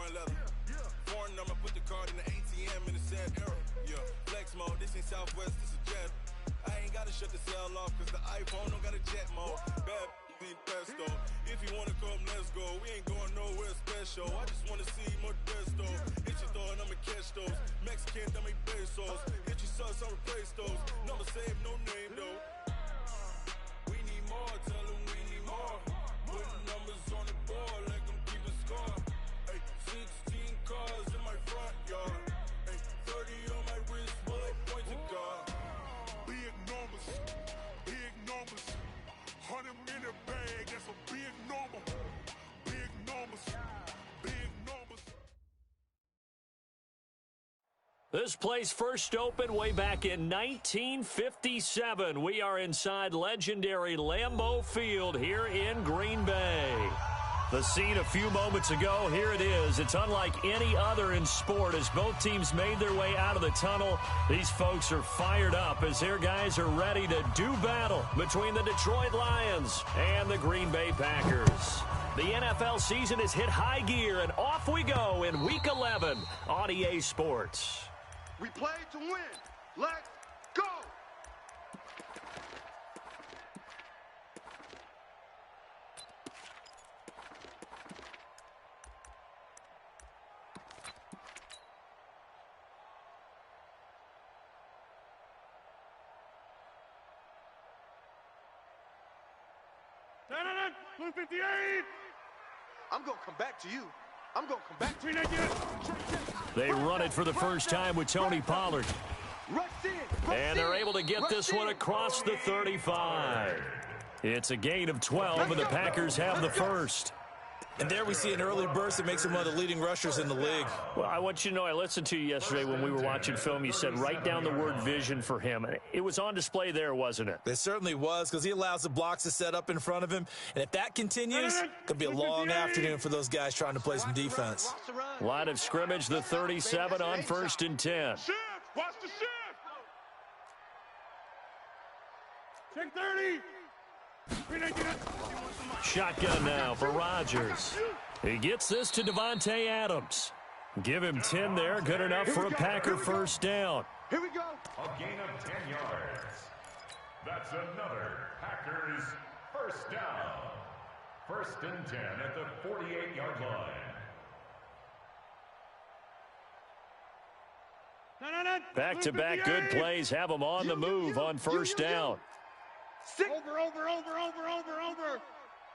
fine leather. Foreign number, put the card in the ATM in the sad era. Yeah, flex mode, this ain't Southwest, this is jet. I ain't gotta shut the cell off, cause the iPhone don't got a jet mode. Bad pesto. If you wanna come, let's go. We ain't going nowhere special. I just wanna see more desto. Hit your throw and I'ma catch those. Mexican, dame pesos. Hit your sus, I'll replace those. Number save, no name though. We need more, tell them we need more. Putting numbers on the board, let them keep a score. Ay, 16 cars in my front yard. Ay, 30 on my wrist, bullet point to God. Big numbers, big numbers. 100 in a bag, that's a big number. Big numbers, big numbers. This place first opened way back in 1957. We are inside legendary Lambeau Field here in Green Bay. The scene a few moments ago, here it is. It's unlike any other in sport as both teams made their way out of the tunnel. These folks are fired up as their guys are ready to do battle between the Detroit Lions and the Green Bay Packers. The NFL season has hit high gear, and off we go in Week 11 on EA Sports. We play to win. Let's go! Blue 58! I'm gonna come back to you. I'm gonna come back to you. They run it for the first time with Tony Pollard. And they're able to get this one across the 35. It's a gain of 12, and the Packers have the first. And there we see an early burst that makes him one of the leading rushers in the league. Well, I want you to know, I listened to you yesterday when we were watching film. You said write down the word vision for him. It was on display there, wasn't it? It certainly was, because he allows the blocks to set up in front of him. And if that continues, it could be a long afternoon for those guys trying to play some defense. Line of scrimmage, the 37 on 1st and 10. Shift! Watch the shift! Check 30! Shotgun now for Rodgers. He gets this to Devontae Adams. Give him 10 there. Good enough for a Packer first down. Here we go. A gain of 10 yards. That's another Packers first down. 1st and 10 at the 48-yard line. Back-to-back good plays have them on the move on first down. Over.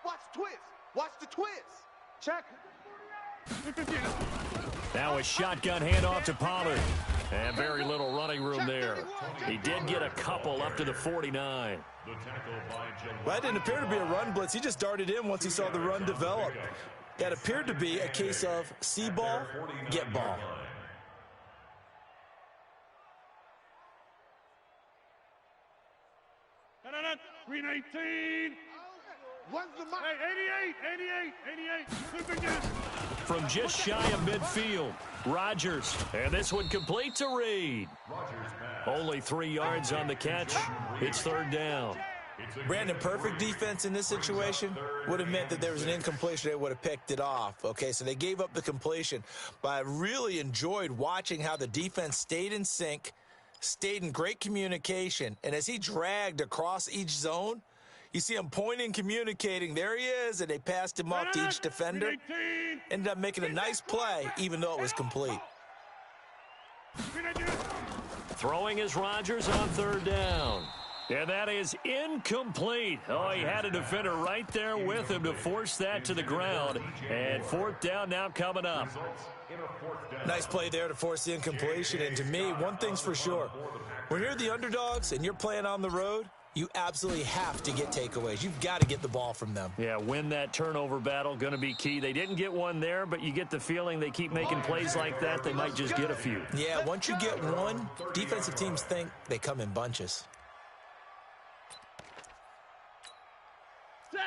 Watch twist. Watch the twist. Check. Now a shotgun handoff to Pollard. And very little running room there. He did get a couple up to the 49. Well, that didn't appear to be a run blitz. He just darted in once he saw the run develop. That appeared to be a case of see ball, get ball. Green 18. What's the mark? Hey, 88. From just shy of midfield, Rodgers. And this one complete to Reed. Only 3 yards on the catch. It's 3rd down. Brandon, perfect defense in this situation would have meant that there was an incompletion. They would have picked it off. Okay, so they gave up the completion. But I really enjoyed watching how the defense stayed in sync, stayed in great communication, and as he dragged across each zone, you see him pointing, communicating. There he is, and they passed him off to each defender. Ended up making a nice play, even though it was complete. Throwing is Rodgers on 3rd down. And that is incomplete. Oh, he had a defender right there with him to force that to the ground. And 4th down now coming up. Nice play there to force the incompletion. And to me, one thing's for sure. When you're the underdogs and you're playing on the road, you absolutely have to get takeaways. You've got to get the ball from them. Yeah, win that turnover battle, going to be key. They didn't get one there, but you get the feeling they keep making plays like that, they might just get a few. Yeah, once you get one, defensive teams think they come in bunches.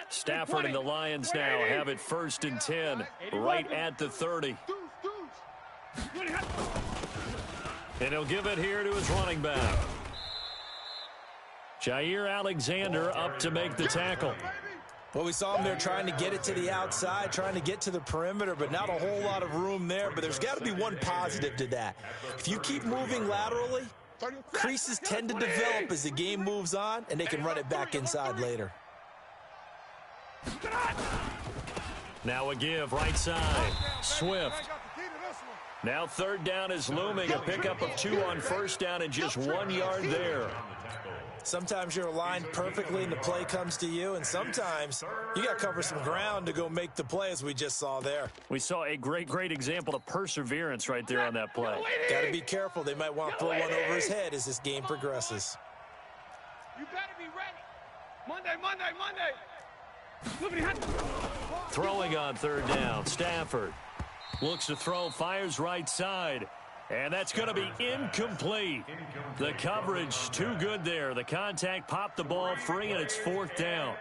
Stafford and the Lions now have it 1st and 10, right at the 30. And he'll give it here to his running back. Jair Alexander up to make the tackle. Well, we saw him there trying to get it to the outside, trying to get to the perimeter, but not a whole lot of room there. But there's got to be one positive to that. If you keep moving laterally, creases tend to develop as the game moves on, and they can run it back inside later. Now a give right side. Swift. Now third down is looming. A pickup of 2 on first down and just 1 yard there. Sometimes you're aligned perfectly and the play comes to you, and sometimes you got to cover some ground to go make the play, as we just saw there. We saw a great example of perseverance right there on that play. Got to be careful. They might want to throw one over his head as this game progresses. You better be ready. Monday. Throwing on third down. Stafford looks to throw, fires right side. And that's going to be incomplete. The coverage too good there. The contact popped the ball free, and it's fourth down.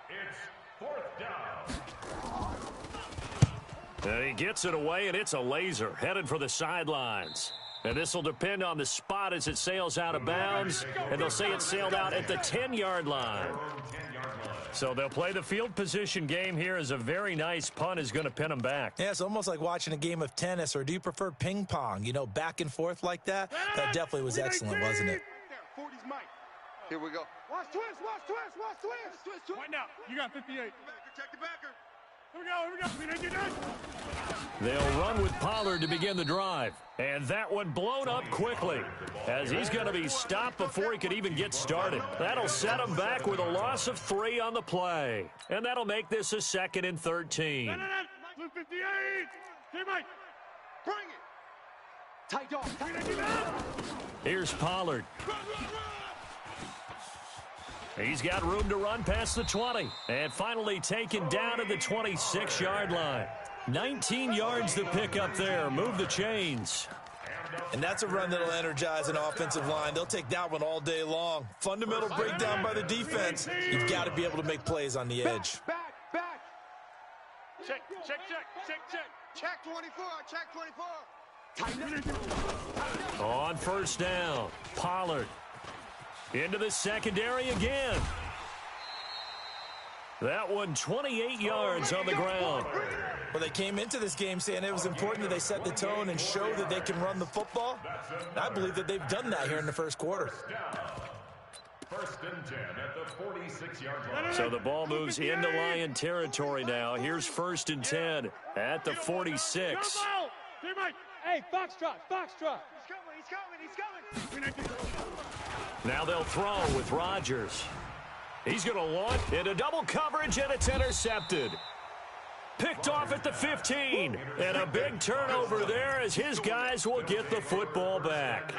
It's fourth down. And he gets it away, and it's a laser headed for the sidelines. And this will depend on the spot as it sails out of bounds. And they'll say it sailed out at the 10-yard line. So they'll play the field position game here as a very nice punt is going to pin them back. Yeah, it's almost like watching a game of tennis, or do you prefer ping pong? You know, back and forth like that? That definitely was excellent, wasn't it? 40's Mike. Here we go. Watch twist. Right now, you got 58. Check the backer. Here we go. They'll run with Pollard to begin the drive. And that one blown up quickly as he's going to be stopped before he could even get started. That'll set him back with a loss of 3 on the play. And that'll make this a 2nd and 13. 58. Hey, Mike. Bring it. Tight dog. Here's Pollard. He's got room to run past the 20. And finally taken down at the 26-yard line. 19 yards to pick up there. Move the chains. And that's a run that'll energize an offensive line. They'll take that one all day long. Fundamental breakdown by the defense. You've got to be able to make plays on the edge. Back. Check. Check 24. Check 24. On first down, Pollard. Into the secondary again. That one 28 yards on the ground. Well, they came into this game saying it was important that they set the tone and show that they can run the football. And I believe that they've done that here in the first quarter. First and 10 at the 46-yard line. So the ball moves into Lion territory now. Here's first and 10 at the 46. Hey, Foxtrot. He's coming. Now they'll throw with Rodgers. He's going to launch into double coverage, and it's intercepted. Picked off at the 15. And a big turnover there as his guys will get the football back.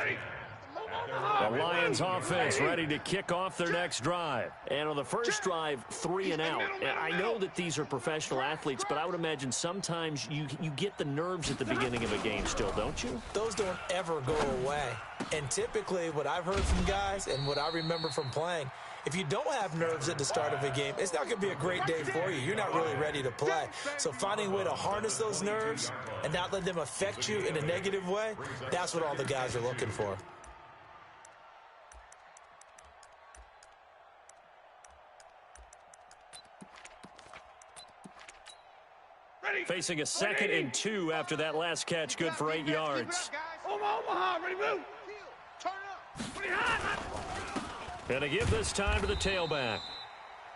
The Lions offense ready to kick off their next drive. And on the first drive, 3 and out. I know that these are professional athletes, but I would imagine sometimes you get the nerves at the beginning of a game still, don't you? Those don't ever go away. And typically what I've heard from guys and what I remember from playing, if you don't have nerves at the start of a game, it's not going to be a great day for you. You're not really ready to play. So finding a way to harness those nerves and not let them affect you in a negative way, that's what all the guys are looking for. Facing a 2nd and 2 after that last catch, good for 8 yards. Omaha, ready to move. Turn up. And to give this time to the tailback.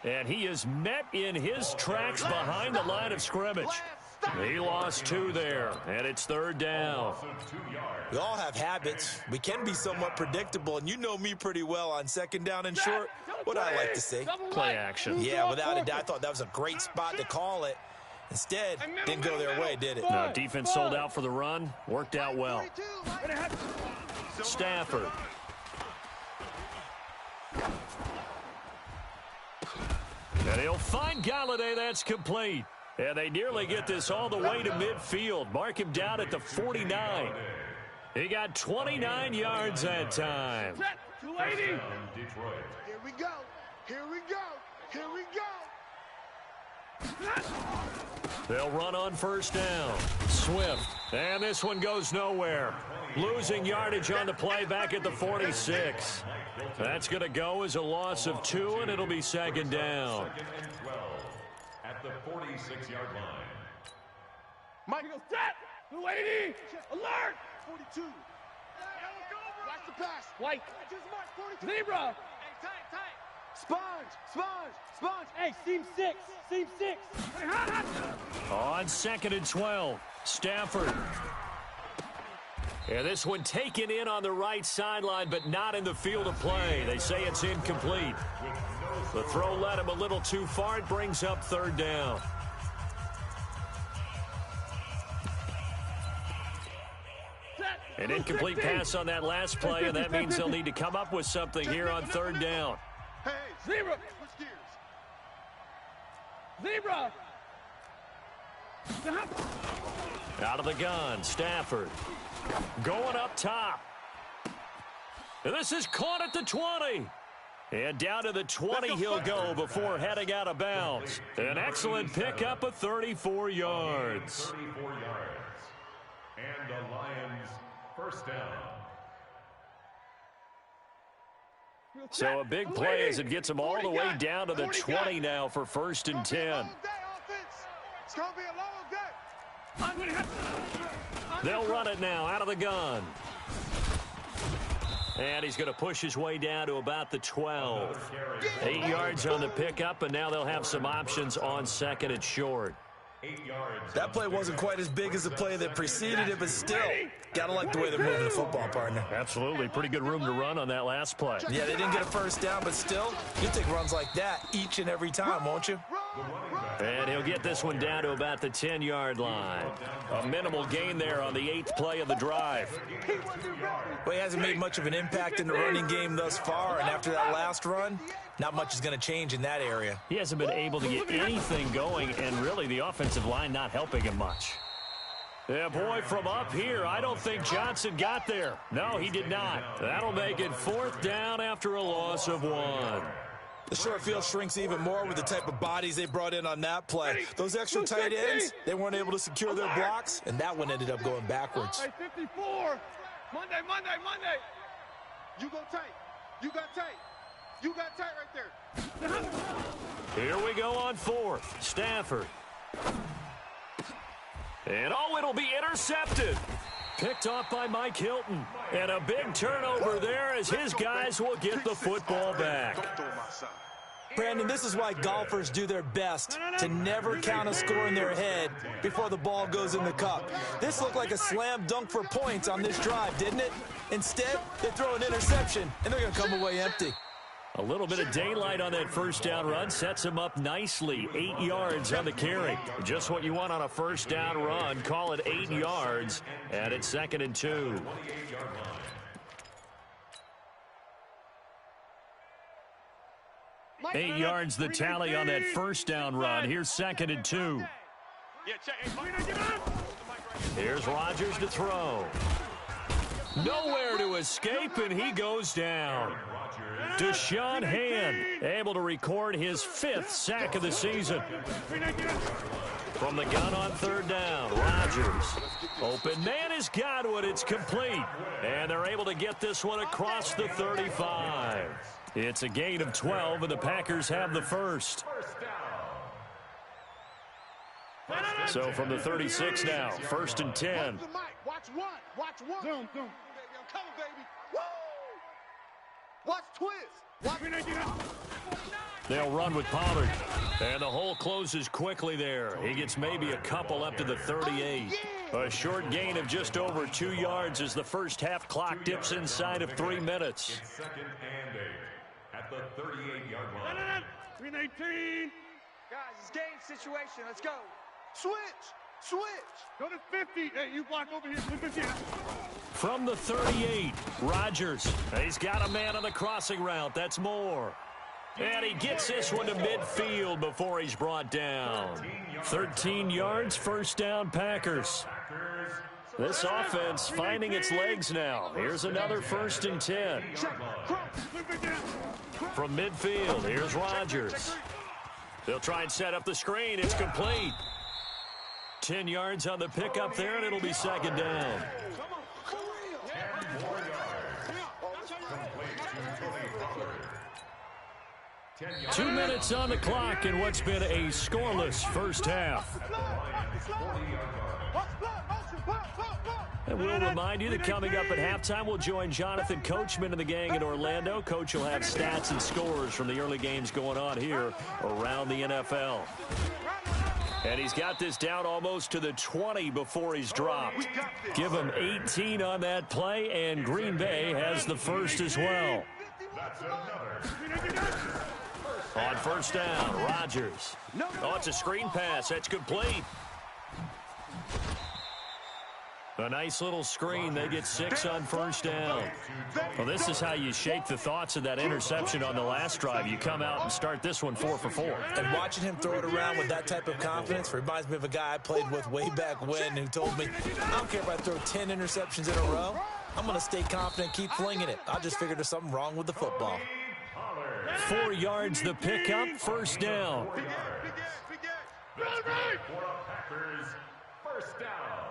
And he is met in his tracks behind the line of scrimmage. He lost 2 there, and it's third down. We all have habits. We can be somewhat predictable, and you know me pretty well on 2nd down and short. What I like to see. Play action. Yeah, without a doubt, I thought that was a great spot to call it. Instead, didn't go their way, did it? No, defense sold out for the run. Worked out well. Stafford. And he'll find Galladay. That's complete. And they nearly get this all the way to midfield. Mark him down at the 49. He got 29 yards that time. 280. Here we go. They'll run on first down. Swift. And this one goes nowhere. Losing yardage on the play back at the 46. That's going to go as a loss of 2, and it'll be second down. Second and 12 at the 46-yard line. Michael, set! The lady! Alert! 42. Watch the pass. White. Mark, 42. Zebra! Hey, tight. Sponge. Hey, seam 6. Seam 6. On 2nd and 12, Stafford. And this one taken in on the right sideline, but not in the field of play. They say it's incomplete. The throw led him a little too far. It brings up 3rd down. An incomplete pass on that last play, and that means they'll need to come up with something here on 3rd down. Hey, Zebra! switch gears. Zebra! Out of the gun, Stafford. Going up top. And this is caught at the 20. And down to the 20 he'll go before heading out of bounds. An excellent pickup of 34 yards. 34 yards. And the Lions first down. So a big play as it gets them all the way down to the 20 now for 1st and 10. It's going to be a long day. They'll run it now out of the gun. And he's going to push his way down to about the 12. 8 yards on the pickup, and now they'll have some options on 2nd and short. 8 yards. That play wasn't quite as big as the play that preceded it, but still, gotta like the way they're moving the football, partner. Absolutely. Pretty good room to run on that last play. Yeah, they didn't get a first down, but still, you take runs like that each and every time, won't you? And he'll get this one down to about the 10-yard line. A minimal gain there on the 8th play of the drive. Well, he hasn't made much of an impact in the running game thus far, and after that last run, not much is going to change in that area. He hasn't been able to get anything going, and really the offensive line not helping him much. Yeah, boy, from up here, I don't think Johnson got there. No, he did not. That'll make it 4th down after a loss of 1. The short field shrinks even more with the type of bodies they brought in on that play. Those extra tight ends, they weren't able to secure their blocks, and that one ended up going backwards. Hey, 54. Monday. You go tight. You got tight. You got tight right there. Here we go on 4th. Stafford. And it'll be intercepted. Picked off by Mike Hilton. And a big turnover there as his guys will get the football back. Brandon, this is why golfers do their best to never count a score in their head before the ball goes in the cup. This looked like a slam dunk for points on this drive, didn't it? Instead, they throw an interception, and they're going to come away empty. A little bit of daylight on that first down run sets him up nicely. 8 yards on the carry. Just what you want on a first down run. Call it 8 yards, and it's 2nd and 2. 8 yards the tally on that first down run. Here's 2nd and 2. Here's Rodgers to throw. Nowhere to escape, and he goes down. Deshaun Hand able to record his 5th sack of the season. From the gun on 3rd down, Rodgers. Open man has got one. It's complete. And they're able to get this one across the 35. It's a gain of 12, and the Packers have the first. So from the 36 now, 1st and 10. Watch one. Zoom. Come on, baby. Woo! Watch twist. They'll run with Pollard. And the hole closes quickly there. He gets maybe a couple up to the 38. A short gain of just over 2 yards as the first half clock dips inside of 3 minutes. It's 2nd and 8 at the 38-yard line. 319. Guys, it's game situation. Let's go. Switch. Go to 50. Hey, you block over here. 50. From the 38, Rodgers. He's got a man on the crossing route. That's Moore. And he gets this one to midfield before he's brought down. 13 yards, first down, Packers. This offense finding its legs now. Here's another 1st and 10. From midfield, here's Rodgers. They'll try and set up the screen. It's complete. 10 yards on the pickup there, and it'll be 2nd down. 10 more yards. Complete to 2 minutes on the clock in what's been a scoreless first half. And we'll remind you that coming up at halftime, we'll join Jonathan Coachman and the gang in Orlando. Coach will have stats and scores from the early games going on here around the NFL. And he's got this down almost to the 20 before he's dropped. Give him 18 on that play, and Green Bay has the first as well. On first down, Rodgers. Oh, it's a screen pass. That's complete. A nice little screen. They get 6 on first down. Well, this is how you shake the thoughts of that interception on the last drive. You come out and start this one 4 for 4. And watching him throw it around with that type of confidence reminds me of a guy I played with way back when who told me, I don't care if I throw 10 interceptions in a row. I'm going to stay confident, keep flinging it. I just figured there's something wrong with the football. 4 yards the pickup, first down. First down.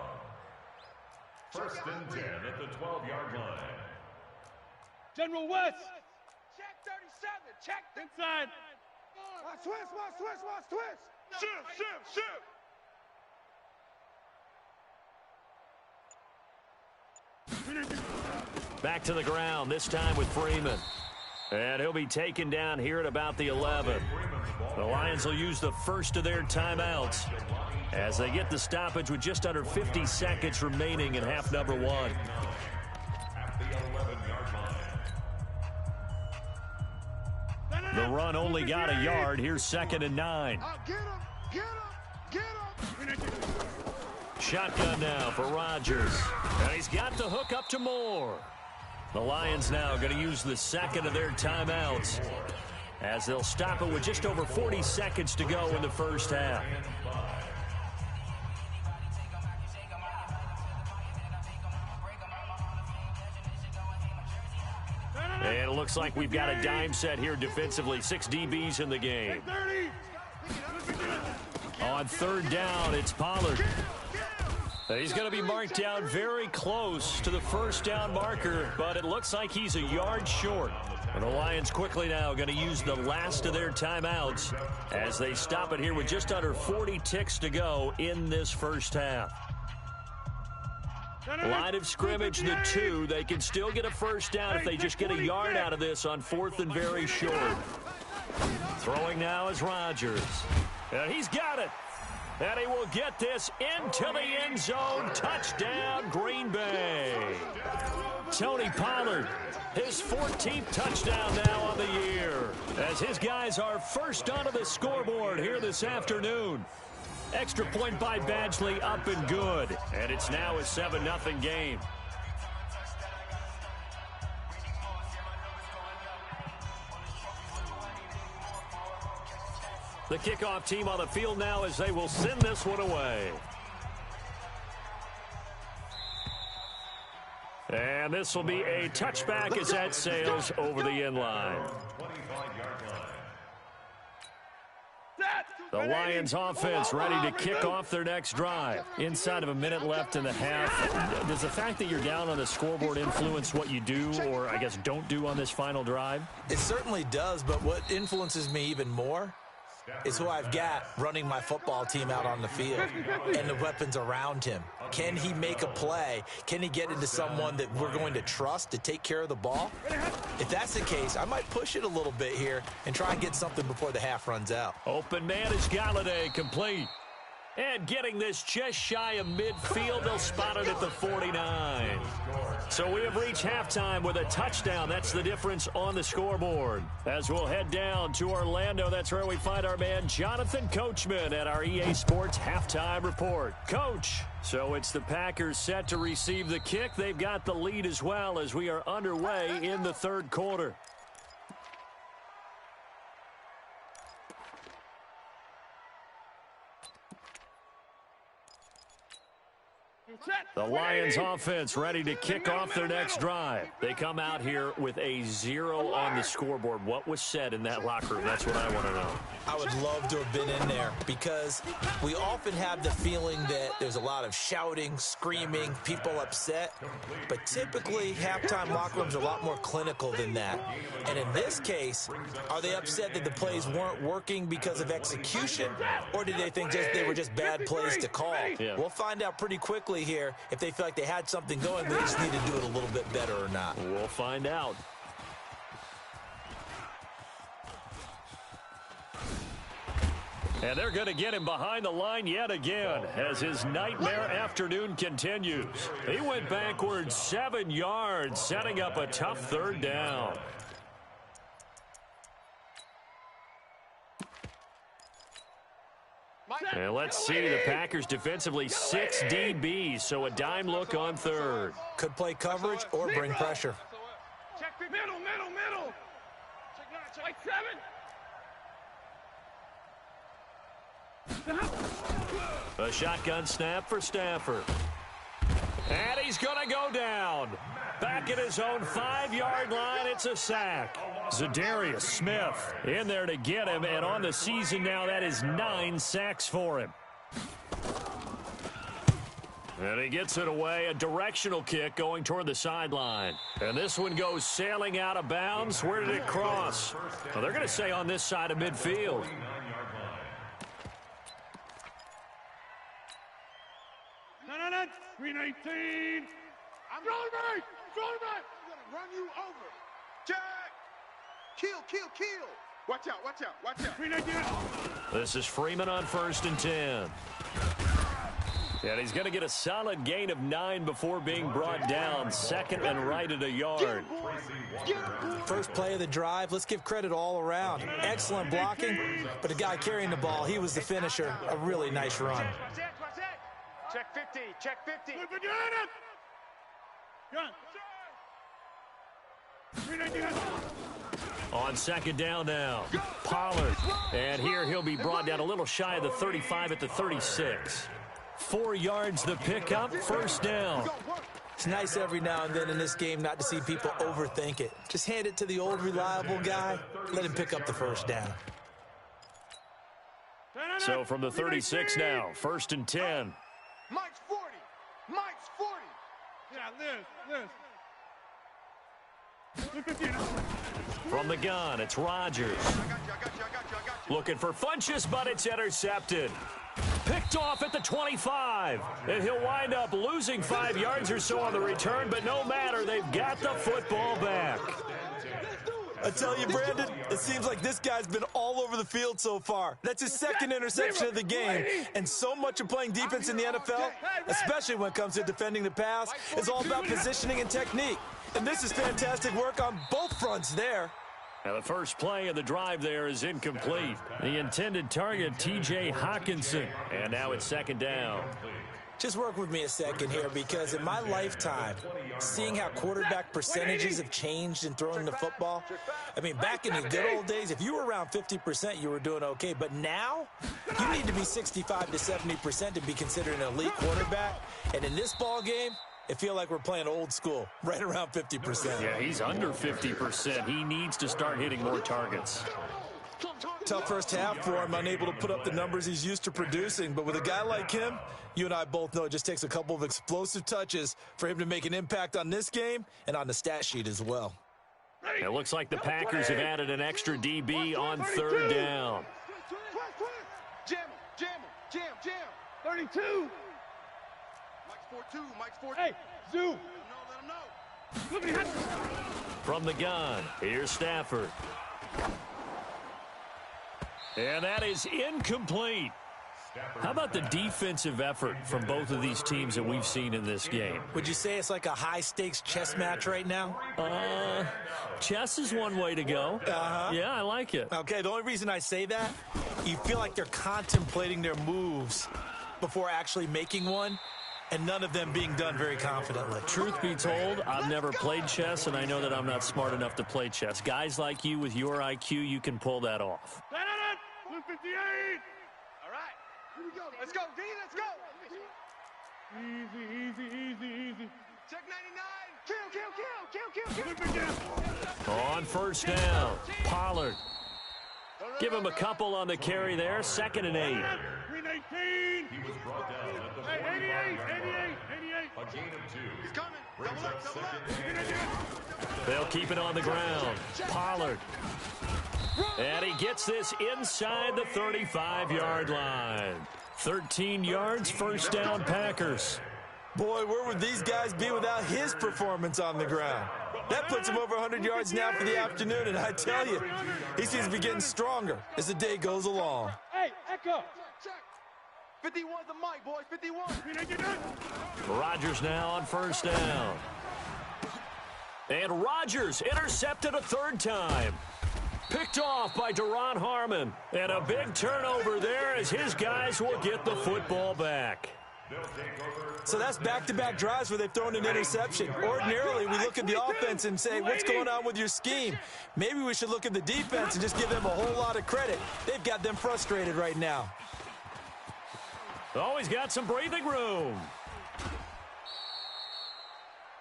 First and 10 at the 12-yard line. General West. Check 37. Check Inside. Watch twist. Shift. Back to the ground, this time with Freeman. And he'll be taken down here at about the 11. The Lions will use the first of their timeouts as they get the stoppage with just under 50 seconds remaining in half number 1. At the 11-yard line. The run only got a yard. Here's 2nd and 9. Get him. Shotgun now for Rodgers. And he's got the hook up to Moore. The Lions now going to use the second of their timeouts as they'll stop it with just over 40 seconds to go in the first half. And it looks like we've got a dime set here defensively. 6 DBs in the game. On third down, it's Pollard. He's going to be marked down very close to the first down marker, but it looks like he's a yard short. And the Lions quickly now going to use the last of their timeouts as they stop it here with just under 40 ticks to go in this first half. Line of scrimmage, the 2. They can still get a first down if they just get a yard out of this on 4th and very short. Throwing now is Rodgers. And he's got it. And he will get this into the end zone. Touchdown, Green Bay. Tony Pollard, his 14th touchdown now on the year, as his guys are first onto the scoreboard here this afternoon. Extra point by Badgley up and good. And it's now a 7-0 game. The kickoff team on the field now as they will send this one away. And this will be a touchback as that sails over the end line. The Lions offense ready to kick off their next drive. Inside of a minute left in the half. Does the fact that you're down on the scoreboard influence what you do, or I guess don't do on this final drive? It certainly does, but what influences me even more is who I've got running my football team out on the field and the weapons around him. Can he make a play? Can he get into someone that we're going to trust to take care of the ball? If that's the case, I might push it a little bit here and try and get something before the half runs out. Open man is Galladay, complete. And getting this just shy of midfield, they'll spot it at the 49. So we have reached halftime with a touchdown. That's the difference on the scoreboard. As we'll head down to Orlando, that's where we find our man Jonathan Coachman at our EA Sports Halftime Report. Coach, so it's the Packers set to receive the kick. They've got the lead as well as we are underway in the third quarter. The Lions offense ready to kick off their next drive. They come out here with a 0 on the scoreboard. What was said in that locker room? That's what I want to know. I would love to have been in there because we often have the feeling that there's a lot of shouting, screaming, people upset. But typically, halftime locker rooms are a lot more clinical than that. And in this case, are they upset that the plays weren't working because of execution? Or did they think they were just bad plays to call? Yeah. We'll find out pretty quickly here if they feel like they had something going, they just need to do it a little bit better or not. We'll find out. And they're going to get him behind the line yet again as his nightmare afternoon continues. He went backwards 7 yards, setting up a tough third down. And let's see, the Packers defensively 6 DBs, so a dime look on third. Could play coverage or bring pressure. Check middle. Check 7. A shotgun snap for Stafford. And he's going to go down. Back at his own 5-yard line, it's a sack. Zadarius Smith in there to get him, and on the season now, that is 9 sacks for him. And he gets it away, a directional kick going toward the sideline. And this one goes sailing out of bounds. Where did it cross? Well, they're going to say on this side of midfield. No. 319. I'm going back. I'm going to run you over. Jack! Kill. Watch out. 319. This is Freeman on 1st and 10. And he's going to get a solid gain of 9 before being brought down. 2nd and right at a yard. First play of the drive. Let's give credit all around. Excellent blocking, but the guy carrying the ball, he was the finisher. A really nice run. Check 50. Gun. 319. On 2nd down now, Pollard. And here he'll be brought down a little shy of the 35 at the 36. 4 yards the pickup, 1st down. It's nice every now and then in this game not to see people overthink it. Just hand it to the old reliable guy. Let him pick up the 1st down. So from the 36 now, 1st and 10. Mike's 40. Yeah, this. From the gun, it's Rodgers. I got you. Looking for Funchess, but it's intercepted. Picked off at the 25. And he'll wind up losing 5 yards or so on the return, but no matter, they've got the football back. I tell you, Brandon, it seems like this guy's been all over the field so far. That's his 2nd interception of the game. And so much of playing defense in the NFL, especially when it comes to defending the pass, is all about positioning and technique. And this is fantastic work on both fronts there. Now the first play of the drive there is incomplete. The intended target, T.J. Hawkinson. And now it's 2nd down. Just work with me a second here, because in my lifetime, seeing how quarterback percentages have changed in throwing the football, I mean, back in the good old days, if you were around 50%, you were doing okay. But now, you need to be 65 to 70% to be considered an elite quarterback. And in this ball game, it feels like we're playing old school, right around 50%. Yeah, he's under 50%. He needs to start hitting more targets. Tough first half for him, unable to put up the numbers he's used to producing. But with a guy like him, you and I both know it just takes a couple of explosive touches for him to make an impact on this game and on the stat sheet as well. It looks like the Packers have added an extra DB on 3rd down. Jam. 32. Mike's 4-2. Hey, Zoo. Let him know. From the gun, here's Stafford. And that is incomplete. How about the defensive effort from both of these teams that we've seen in this game? Would you say it's like a high-stakes chess match right now? Chess is one way to go. Yeah, I like it. Okay, the only reason I say that, you feel like they're contemplating their moves before actually making one, and none of them being done very confidently. Truth be told, I've never played chess, and I know that I'm not smart enough to play chess. Guys like you with your IQ, you can pull that off. 158. All right. Here we go. Let's go, D. Let's go. Easy. Check 99. Kill. On first down, Pollard. Give him a couple on the carry there. 2nd and 8. 319. He was brought down at the 88. A gain of 2. He's coming. Brings up 2nd and 8. They'll keep it on the ground. Pollard. And he gets this inside the 35-yard line. 13 yards, first down, Packers. Boy, where would these guys be without his performance on the ground? That puts him over 100 yards now for the afternoon, and I tell you, he seems to be getting stronger as the day goes along. Hey, Echo. Check. 51 the mic, boys. 51. Rodgers now on first down. And Rodgers intercepted a 3rd time. Picked off by Deron Harmon. And a big turnover there as his guys will get the football back. So that's back-to-back drives where they've thrown an interception. Ordinarily, we look at the offense and say, what's going on with your scheme? Maybe we should look at the defense and just give them a whole lot of credit. They've got them frustrated right now. Oh, he's got some breathing room.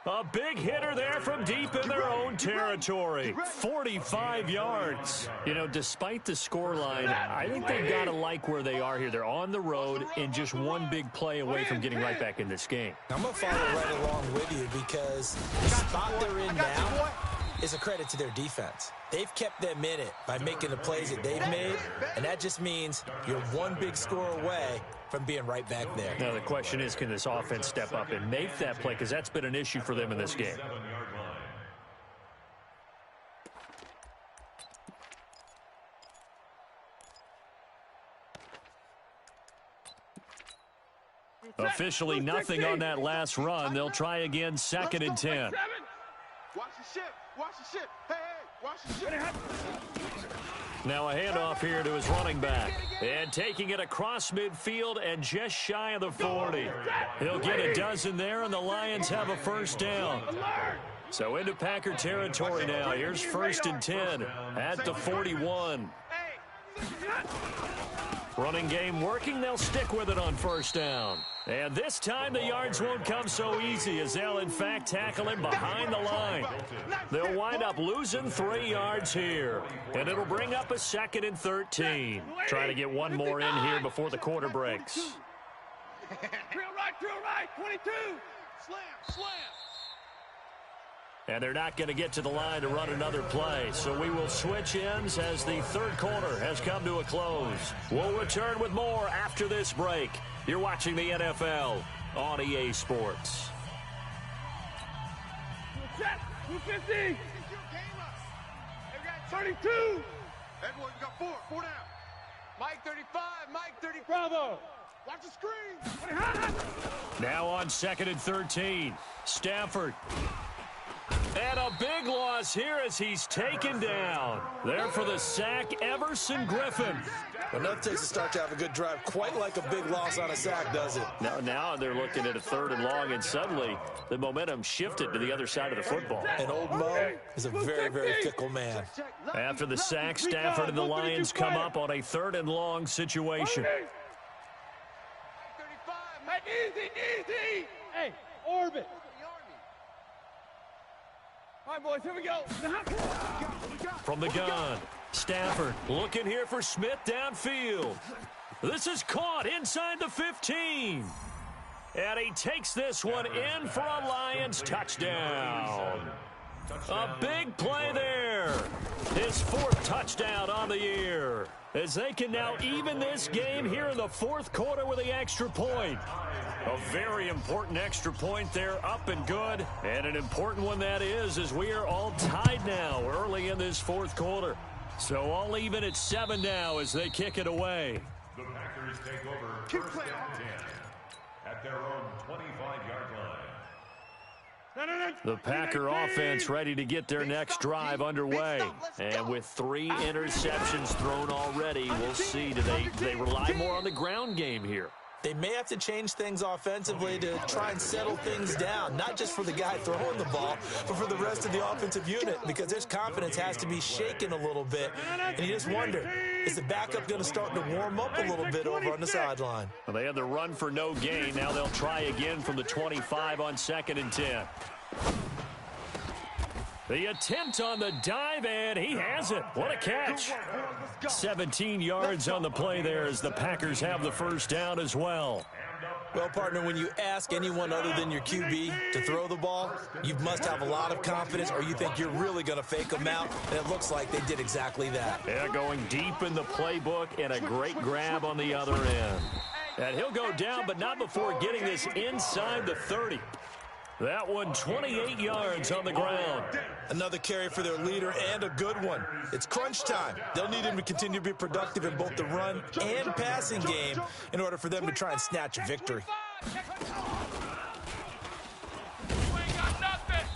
A big hitter there from deep in their own territory. 45 yards. You know, despite the scoreline, I think they've got to like where they are here. They're on the road and just one big play away from getting right back in this game. I'm going to follow right along with you because the spot they're in now is a credit to their defense. They've kept them in it by making the plays that they've made, and that just means you're one big score away from being right back there. Now, the question is, can this offense step up and make that play? Because that's been an issue for them in this game. Officially nothing on that last run. They'll try again, 2nd and 10. Watch the ship. Hey, watch the ship. Now a handoff here to his running back. And taking it across midfield and just shy of the 40. He'll get a dozen there, and the Lions have a first down. So into Packer territory now. Here's 1st and 10 at the 41. Running game working. They'll stick with it on first down. And this time the yards won't come so easy as they'll, in fact, tackle him behind the line. They'll wind up losing 3 yards here. And it'll bring up a 2nd and 13. Trying to get one more in here before the quarter breaks. Drill right, 22. Slam. And they're not going to get to the line to run another play. So we will switch ends as the 3rd quarter has come to a close. We'll return with more after this break. You're watching the NFL on EA Sports. Check, 250. 32. Everyone, you got 4 down. Mike 35, Mike 30. Bravo. Watch the screen. Now on 2nd and 13. Stafford. And a big loss here as he's taken down. There for the sack, Everson Griffin. Enough takes to start to have a good drive, quite like a big loss on a sack, does it? Now they're looking at a 3rd and long, and suddenly the momentum shifted to the other side of the football. And old Mo is a very, very fickle man. After the sack, Stafford and the Lions come up on a 3rd and long situation. 35, easy. Hey, orbit. All right, boys, here we go. From the gun, Stafford looking here for Smith downfield. This is caught inside the 15. And he takes this one in for a Lions touchdown. A big play there. His 4th touchdown on the year. As they can now even this game here in the 4th quarter with the extra point. A very important extra point there, up and good. And an important one that is, as we are all tied now early in this 4th quarter. So all even at 7 now as they kick it away. The Packers take over 1st and 10 at their own 25-yard line. The Packer offense ready to get their next drive underway. And with 3 interceptions thrown already, we'll see. Do they rely more on the ground game here? They may have to change things offensively to try and settle things down, not just for the guy throwing the ball, but for the rest of the offensive unit, because their confidence has to be shaken a little bit. And you just wonder, Is the backup going to start to warm up a little bit over on the sideline? Well, they had the run for no gain. Now they'll try again from the 25 on 2nd and 10. The attempt on the dive, and he has it. What a catch. 17 yards on the play there as the Packers have the first down as well. Well, partner, when you ask anyone other than your QB to throw the ball, you must have a lot of confidence or you think you're really going to fake them out, and it looks like they did exactly that. Yeah, going deep in the playbook and a great grab on the other end. And he'll go down, but not before getting this inside the 30. That one 28 yards on the ground. Another carry for their leader and a good one. It's crunch time. They'll need him to continue to be productive in both the run and passing game in order for them to try and snatch a victory.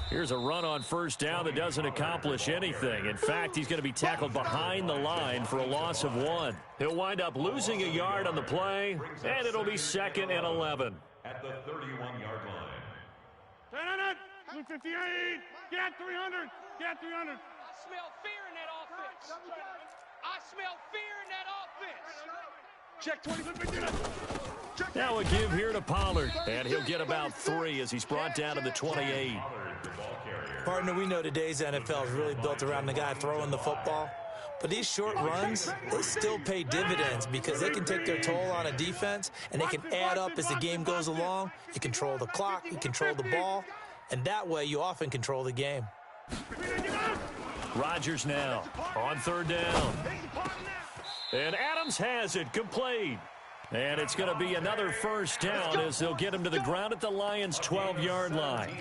Here's a run on first down that doesn't accomplish anything. In fact, he's going to be tackled behind the line for a loss of 1. He'll wind up losing a yard on the play, and it'll be 2nd and 11. At the 31-yard line. 258. Get 300. Get 300. I smell fear in that offense. I smell fear in that offense. Check 20. Now a give here to Pollard, and he'll get about 3 as he's brought down to the 28. Partner, we know today's NFL is really built around the guy throwing the football. But these short runs, they still pay dividends because they can take their toll on a defense, and they can add up as the game goes along. You control the clock, you control the ball, and that way you often control the game. Rodgers now on 3rd down. And Adams has it complete. And it's going to be another first down as they'll get him to the ground at the Lions' 12-yard line.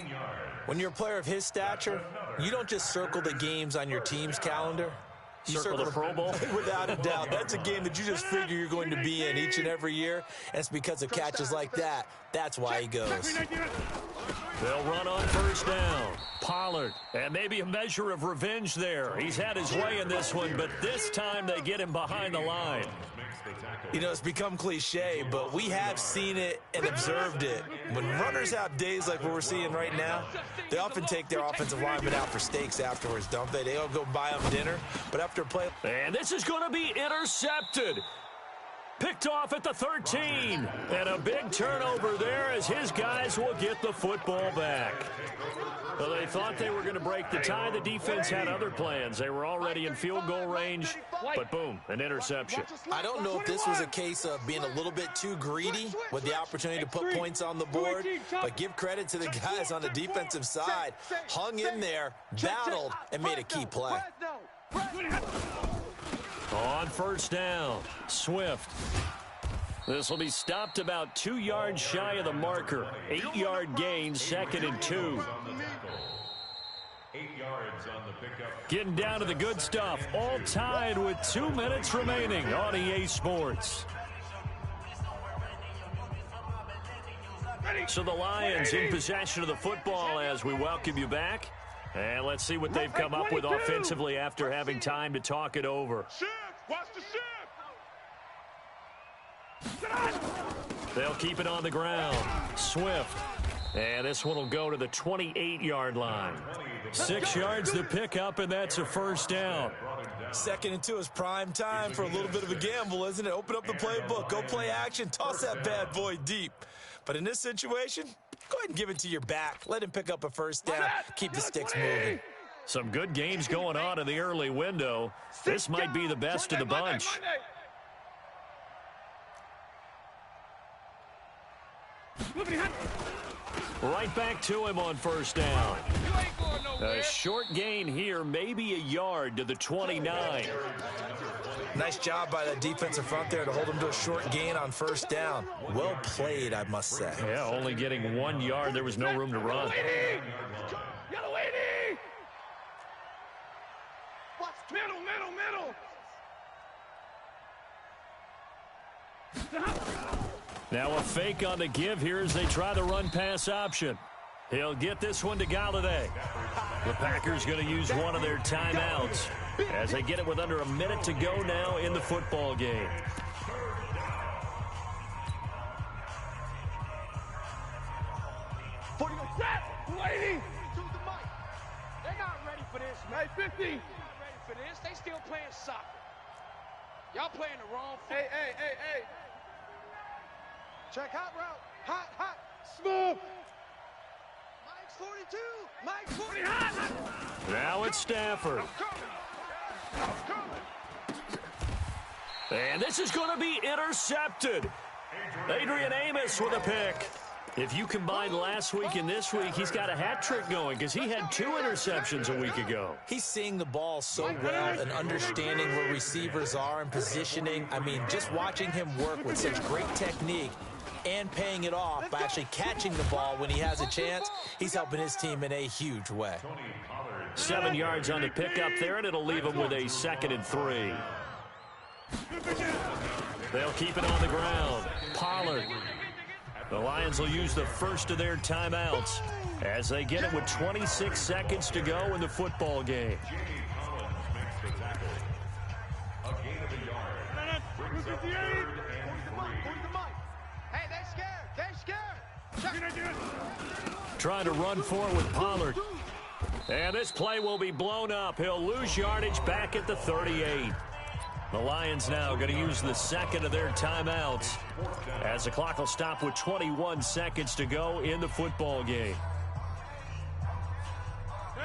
When you're a player of his stature, you don't just circle the games on your team's calendar. You circle the Pro Bowl? Without a doubt. That's a game that you just figure you're going to be in each and every year. And it's because of catches like that. That's why he goes. They'll run on first down. Pollard. And maybe a measure of revenge there. He's had his way in this one, but this time they get him behind the line. You know, it's become cliche, but we have seen it and observed it. When runners have days like what we're seeing right now, they often take their offensive linemen out for steaks afterwards, don't they? They all go buy them dinner, but after a play... And this is going to be intercepted. Picked off at the 13. And a big turnover there as his guys will get the football back. Well, they thought they were going to break the tie. The defense had other plans. They were already in field goal range, but boom, an interception. I don't know if this was a case of being a little bit too greedy with the opportunity to put points on the board, but give credit to the guys on the defensive side. Hung in there, battled, and made a key play. On first down, Swift. This will be stopped about 2 yards shy of the marker. 8-yard gain, 2nd and 2. 8 yards on the pickup. Getting down to the good stuff. All tied with 2 minutes remaining on EA Sports. So the Lions in possession of the football as we welcome you back. And let's see what they've come up with offensively after having time to talk it over. Watch the shift. They'll keep it on the ground. Swift. And this one will go to the 28-yard line. 6 yards to pick up, and that's a first down. 2nd and 2 is prime time for a little bit of a gamble, isn't it? Open up the playbook, go play action, toss that bad boy deep. But in this situation, go ahead and give it to your back. Let him pick up a first down. Keep the sticks moving. Some good games going on in the early window. This might be the best of the bunch. Right back to him on first down. A short gain here, maybe a yard to the 29. Nice job by the defensive front there to hold him to a short gain on first down. Well played, I must say. Yeah, only getting 1 yard. There was no room to run. Yellow 80. Middle. Now a fake on the give here as they try the run-pass option. He'll get this one to Galladay. The Packers going to use one of their timeouts as they get it with under a minute to go now in the football game. They're not ready for this, man. 50. They're not ready for this. They still playing soccer. Y'all playing the wrong foot. Hey. Check hot route. Hot. Smooth. Mike's 42. Mike's 40. Hot. Now it's Stafford. I'm coming. And this is going to be intercepted. Adrian Amos with a pick. If you combine last week and this week, he's got a hat trick going because he had 2 interceptions a week ago. He's seeing the ball so well and understanding where receivers are and positioning. I mean, just watching him work with such great technique and paying it off by actually catching the ball when he has a chance, he's helping his team in a huge way. 7 yards on the pickup there, and it'll leave him with a 2nd and 3. They'll keep it on the ground. Pollard. The Lions will use the first of their timeouts as they get it with 26 seconds to go in the football game. Hey, they're scared. Trying to run for it with Pollard. And this play will be blown up. He'll lose yardage back at the 38. The Lions now going to use the 2nd of their timeouts as the clock will stop with 21 seconds to go in the football game.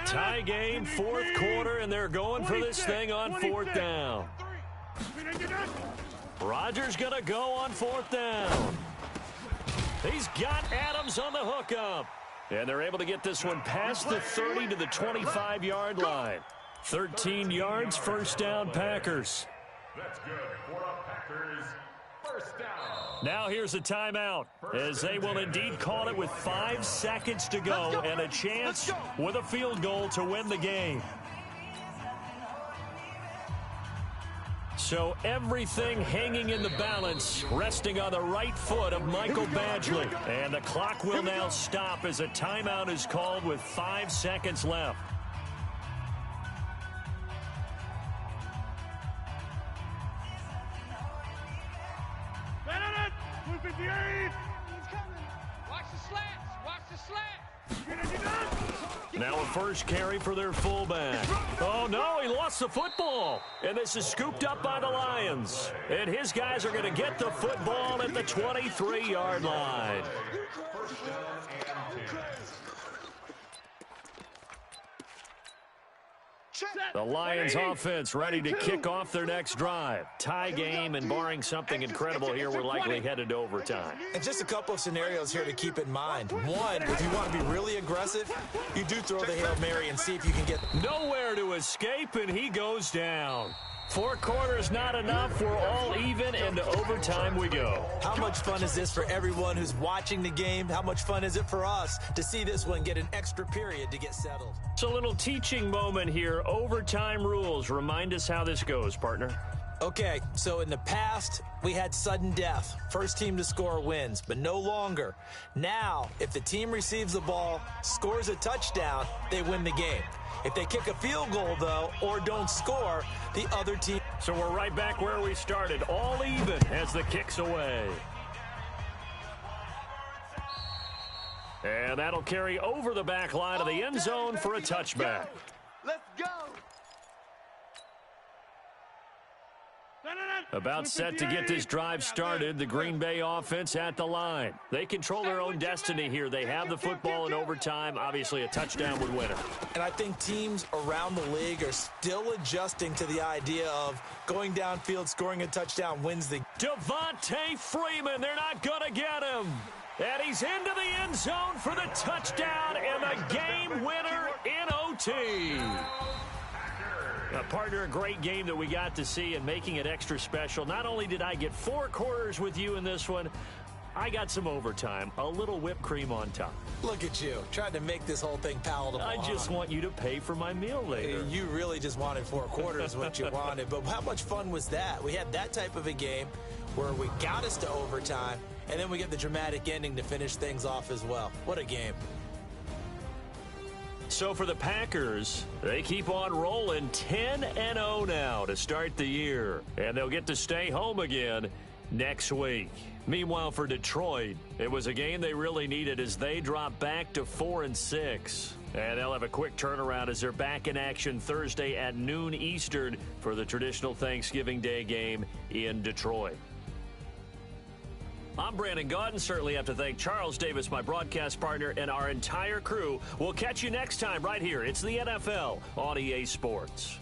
Tie game, 4th quarter, and they're going for this thing on 4th down. Rodgers going to go on 4th down. He's got Adams on the hookup. And they're able to get this one past the 30 to the 25-yard line. 13 yards, 1st down, Packers. That's good for a Packers 1st down. Now here's a timeout as they will indeed call it with 5 seconds to go and a chance with a field goal to win the game. So everything hanging in the balance, resting on the right foot of Michael Badgley. And the clock will now stop as a timeout is called with 5 seconds left. Watch the slats. Watch the slats. Now a first carry for their fullback. Oh, no, he lost the football. And this is scooped up by the Lions. And his guys are going to get the football at the 23-yard line. The Lions offense ready to kick off their next drive. Tie game, and barring something incredible here, we're likely headed to overtime. And just a couple of scenarios here to keep in mind. One, if you want to be really aggressive, you do throw the Hail Mary and see if you can get... Nowhere to escape, and he goes down. 4 quarters not enough. We're all even, and to overtime we go. How much fun is this for everyone who's watching the game? How much fun is it for us to see this one get an extra period to get settled? It's a little teaching moment here. Overtime rules. Remind us how this goes, partner. Okay, so in the past, we had sudden death. First team to score wins, but no longer. Now, if the team receives the ball, scores a touchdown, they win the game. If they kick a field goal, though, or don't score, the other team... So we're right back where we started, all even as the kick's away. And that'll carry over the back line of the end zone for a touchback. Let's go. About set to get this drive started, the Green Bay offense at the line. They control their own destiny here. They have the football in overtime. Obviously, a touchdown would win it. And I think teams around the league are still adjusting to the idea of going downfield, scoring a touchdown wins the... Devontae Freeman, they're not going to get him. And he's into the end zone for the touchdown and the game winner in OT. Partner, a great game that we got to see and making it extra special. Not only did I get 4 quarters with you in this one, I got some overtime, a little whipped cream on top. Look at you, trying to make this whole thing palatable. I just want you to pay for my meal later. You really just wanted 4 quarters, what you wanted. But how much fun was that? We had that type of a game where we got us to overtime, and then we get the dramatic ending to finish things off as well. What a game. So for the Packers, they keep on rolling 10-0 now to start the year. And they'll get to stay home again next week. Meanwhile, for Detroit, it was a game they really needed as they drop back to 4-6. And they'll have a quick turnaround as they're back in action Thursday at noon Eastern for the traditional Thanksgiving Day game in Detroit. I'm Brandon Gaudin. Certainly have to thank Charles Davis, my broadcast partner, and our entire crew. We'll catch you next time right here. It's the NFL on EA Sports.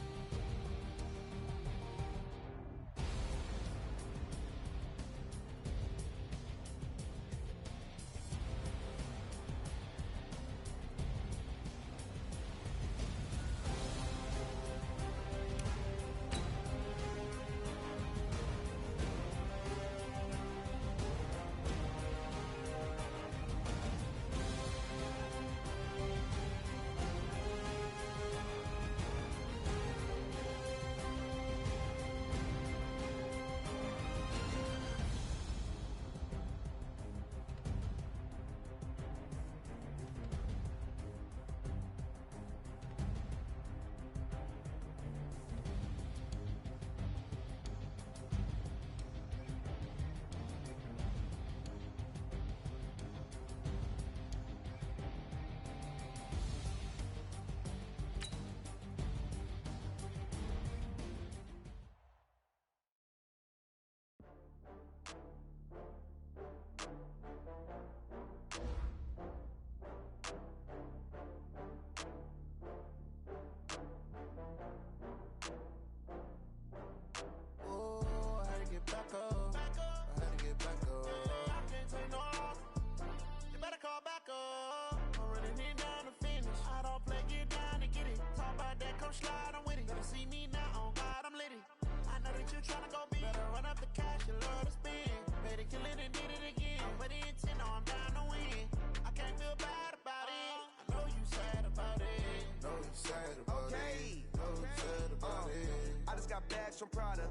Slide, I'm with it. Better see me now, on God, I'm lit it. I know that you tryna go big. Better run up the cash, you love to spend. Better kill it and did it again. But intent, no, I'm down to win. I can't feel bad about it. I know you sad about it. Know you sad about it. Know you sad about it. I just got bags from Prada.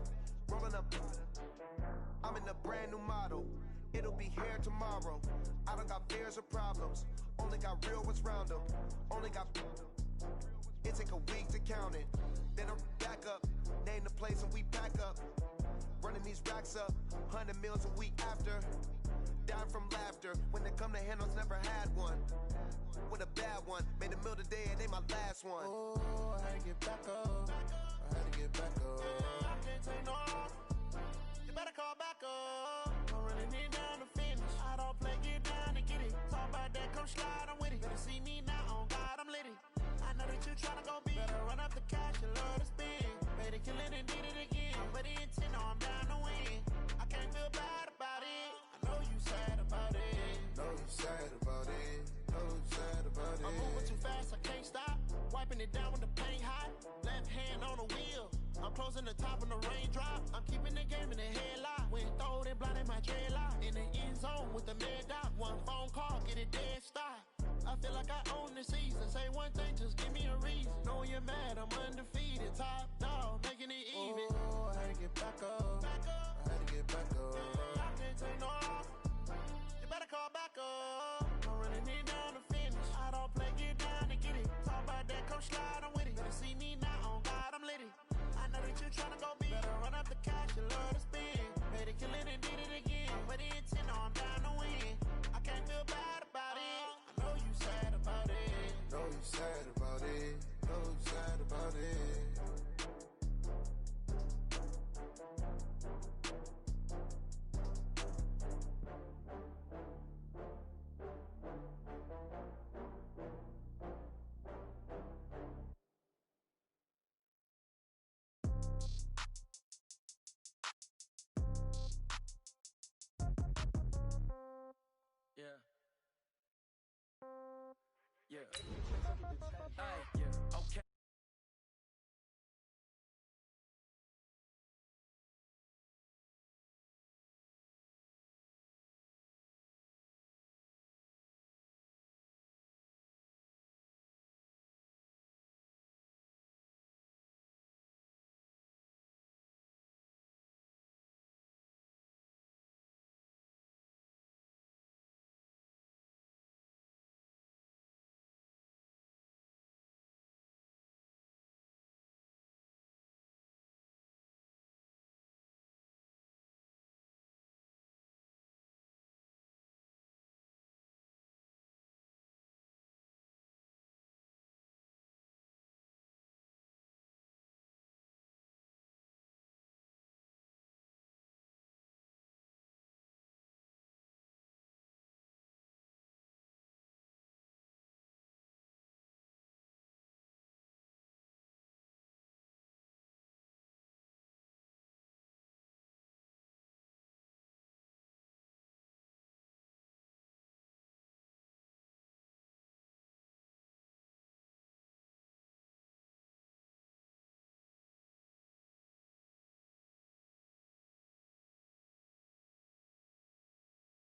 Rolling up. I'm in a brand new model. It'll be here tomorrow. I don't got fears or problems. Only got real ones round them. Only got. It take a week to count it. Then I'm back up. Name the place and we pack up. Running these racks up. 100 meals a week after. Down from laughter. When they come to handles, never had one. With a bad one. Made a meal today and they my last one. Oh, I had to get back up. I had to get back up. I can't take no loss. You better call back up. I'm running it down to finish. I don't play, get down and get it. Talk about that, come slide, I'm with it. Better see me now, on God, I'm lit it. I know that you tryna go big. Better run up the cash, you love to spend. Better kill it and did it again. But the intent, no, I'm down to win. I can't feel bad about it. I know you sad about it. Know you sad about it. Know you sad about it. I'm moving too fast, I can't stop. Wiping it down with the paint hot. Left hand on the wheel. I'm closing the top when the raindrop. I'm keeping the game in the headlock. When throwed and blinded my dreadlock. In the end zone with the mad dot. One phone call, get it dead stop. I feel like I own the season. Say one thing, just give me a reason. Know you're mad, I'm undefeated. Top dog, making it even. Oh, I had to get back up. I had to get back up. I can't take no loss. You better call back up. I'm running it down to finish. I don't play, get down and get it. Talk about that, come slide, I'm with it. Better see me now, on God, I'm lit it. I know that you tryna go big. Better run up the cash, you love to spend. Better kill it and did it again. But the intent, no, I'm down to win. I can't feel bad about it. I know you sad about it. Know you sad about it. Know you sad about it. Yeah. Yeah. Hey.